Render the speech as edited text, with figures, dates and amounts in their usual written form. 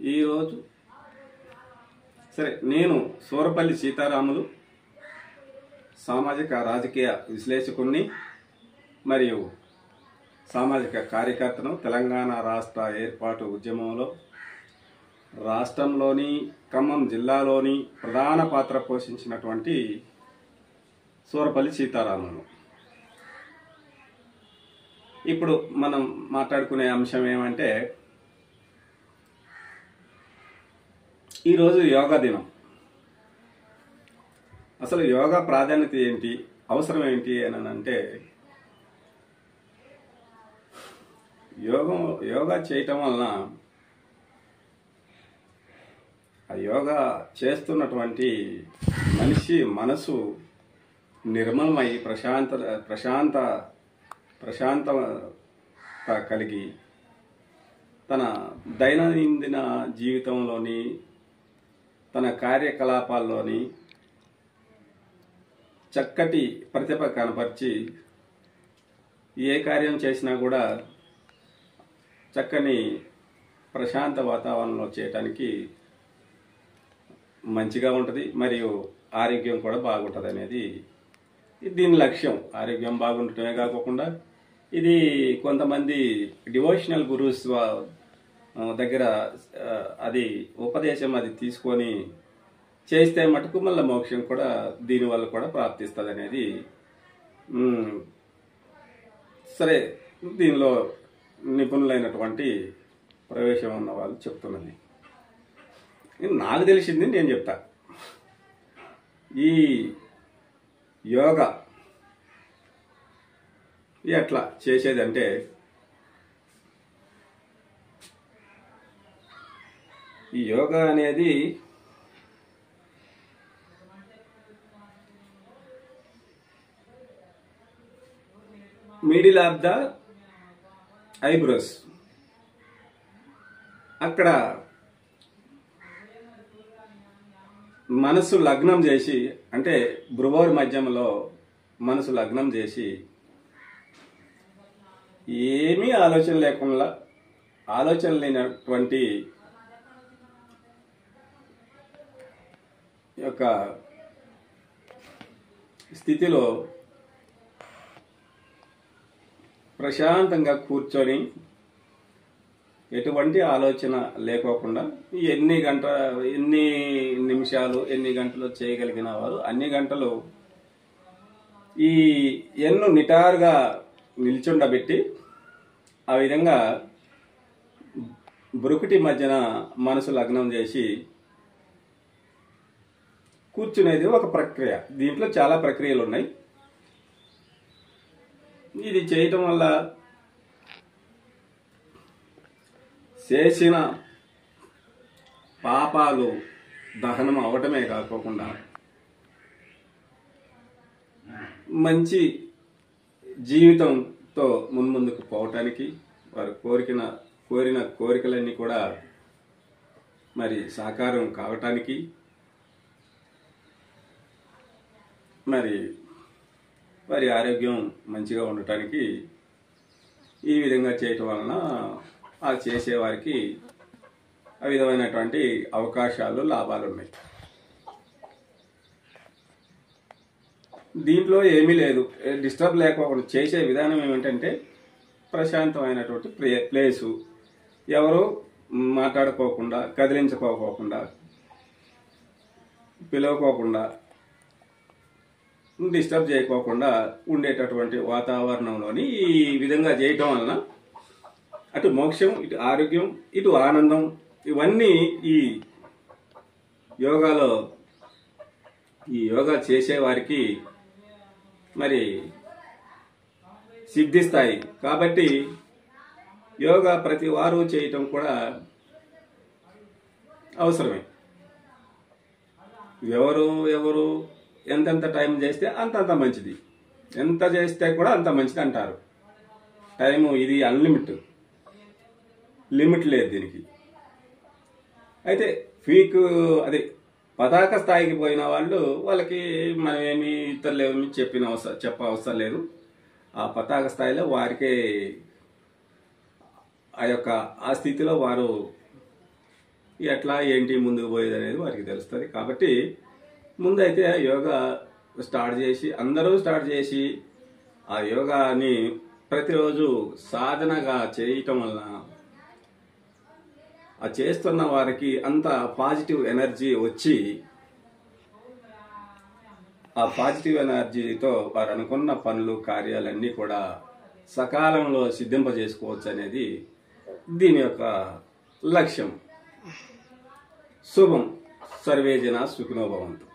ఈరోజు నేను సూరపల్లి సీతారాములు, సామాజిక రాజకీయ విశ్లేషకుణ్ణి మరియు సామాజిక కార్యకర్తను. తెలంగాణ రాష్ట్ర ఏర్పాటు ఉద్యమంలో రాష్ట్రంలోని ఖమ్మం జిల్లాలోని ప్రధాన పాత్ర పోషించినటువంటి సూరపల్లి సీతారాములు. ఇప్పుడు మనం మాట్లాడుకునే అంశం ఏమంటే, ఈరోజు యోగా దినం. అసలు యోగా ప్రాధాన్యత ఏంటి, అవసరం ఏంటి అని అంటే, యోగా చేయటం వలన ఆ యోగా చేస్తున్నటువంటి మనిషి మనసు నిర్మలమై ప్రశాంతత కలిగి తన దైనందిన జీవితంలోని తన కార్యకలాపాల్లోని చక్కటి ప్రతిభ కనపరిచి ఏ కార్యం చేసినా కూడా చక్కని ప్రశాంత వాతావరణంలో చేయటానికి మంచిగా ఉంటుంది, మరియు ఆరోగ్యం కూడా బాగుంటుంది అనేది దీని లక్ష్యం. ఆరోగ్యం బాగుండటమే కాకుండా ఇది కొంతమంది డివోషనల్ గురూస్ దగ్గర అది ఉపదేశం అది తీసుకొని చేస్తే మటుకు మళ్ళీ మోక్షం కూడా దీనివల్ల కూడా ప్రాప్తిస్తుంది అనేది దీనిలో నిపుణులైనటువంటి ప్రవేశం ఉన్న వాళ్ళు చెప్తున్నది. నాకు తెలిసింది నేను చెప్తా. ఈ యోగా ఎట్లా చేసేదంటే, ఈ యోగా అనేది మిడిల్ ఆఫ్ ద ఐబ్రోస్, అక్కడ మనసు లగ్నం చేసి, అంటే భ్రువోర్ మధ్యంలో మనసు లగ్నం చేసి ఏమీ ఆలోచన లేనటువంటి యొక్క స్థితిలో ప్రశాంతంగా కూర్చొని ఎటువంటి ఆలోచన లేకోకుండా ఎన్ని నిమిషాలు ఎన్ని గంటలు చేయగలిగిన వారు అన్ని గంటలు ఈ ఎన్ను నిటారుగా నిల్చుండబెట్టి ఆ విధంగా బ్రుకుటి మధ్యన మనసు లగ్నం చేసి కూర్చునేది ఒక ప్రక్రియ. దీంట్లో చాలా ప్రక్రియలు ఉన్నాయి. ఇది చేయటం వల్ల చేసిన పాపాలు దహనం అవటమే కాకుండా మంచి జీవితంతో మున్ముందుకు పోవటానికి, వారు కోరిన కోరికలన్నీ కూడా మరి సాకారం కావటానికి, మరి వారి ఆరోగ్యం మంచిగా ఉండటానికి ఈ విధంగా చేయటం వలన ఆ చేసేవారికి ఆ విధమైనటువంటి అవకాశాలు, లాభాలు ఉన్నాయి. దీంట్లో ఏమీ లేదు, డిస్టర్బ్ లేకపోకుండా చేసే విధానం ఏమిటంటే, ప్రశాంతమైనటువంటి ప్లేసు, ఎవరు మాట్లాడుకోకుండా, కదిలించుకోకుండా, పిలవకోకుండా, డిస్టర్బ్ చేయకోకుండా ఉండేటటువంటి వాతావరణంలోని ఈ విధంగా చేయటం వలన అటు మోక్షం, ఇటు ఆరోగ్యం, ఇటు ఆనందం, ఇవన్నీ ఈ యోగా చేసేవారికి మరి సిద్ధిస్తాయి. కాబట్టి యోగా ప్రతి వారు చేయటం కూడా అవసరమే. ఎవరు ఎంతెంత టైం చేస్తే అంతంత మంచిది, ఎంత చేస్తే కూడా అంత మంచిది అంటారు. టైము ఇది లిమిట్ లేదు దీనికి. అయితే అది పతాక స్థాయికి పోయిన వాళ్ళకి మనం ఏమి ఇతరులు ఏమి చెప్ప అవసరం లేదు. ఆ పతాక స్థాయిలో వారికే ఆ స్థితిలో వారు ఎట్లా ఏంటి ముందుకు పోయేది అనేది వారికి తెలుస్తుంది. కాబట్టి ముందైతే యోగా స్టార్ట్ చేసి అందరూ స్టార్ట్ చేసి ఆ యోగాని ప్రతిరోజు సాధనగా చేయటం వలన ఆ చేస్తున్న వారికి అంత పాజిటివ్ ఎనర్జీ వచ్చి ఆ పాజిటివ్ ఎనర్జీతో వారు అనుకున్న పనులు కార్యాలన్నీ కూడా సకాలంలో సిద్ధింపజేసుకోవచ్చు అనేది దీని యొక్క లక్ష్యం. శుభం. సర్వే జనా సుఖినో భవంతు.